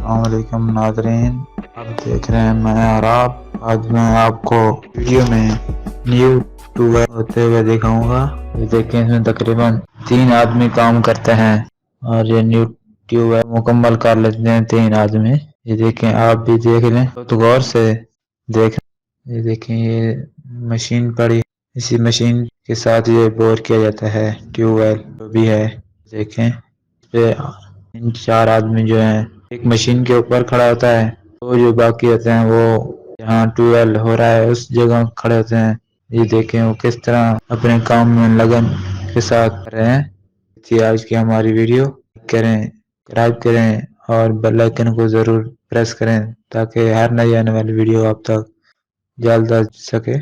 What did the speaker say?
अस्सलामुअलैकुम नाज़रीन, आप देख रहे हैं मैं और आप। आज मैं आपको वीडियो में न्यू ट्यूबवेल होते हुए दिखाऊंगा। ये देखें, इसमें तकरीबन 3 आदमी काम करते हैं और ये न्यू ट्यूबवेल मुकम्मल कर लेते हैं 3 आदमी। ये देखें, आप भी देख लें तो गौर से देख। ये देखें, ये मशीन पड़ी, इसी मशीन के साथ ये बोर किया जाता है ट्यूबवेल जो भी है। देखें, इस पे 3-4 आदमी जो हैं, एक मशीन के ऊपर खड़ा होता है, तो जो बाकी होते हैं वो जहाँ ट्यूबवेल हो रहा है उस जगह खड़े होते हैं। ये देखें वो किस तरह अपने काम में लगन के साथ कर रहे हैं। थी आज की हमारी वीडियो, करें, सब्सक्राइब करें और बेल आइकन को ज़रूर प्रेस करें ताकि हर नई आने वाली वीडियो आप तक जल्द आ सके।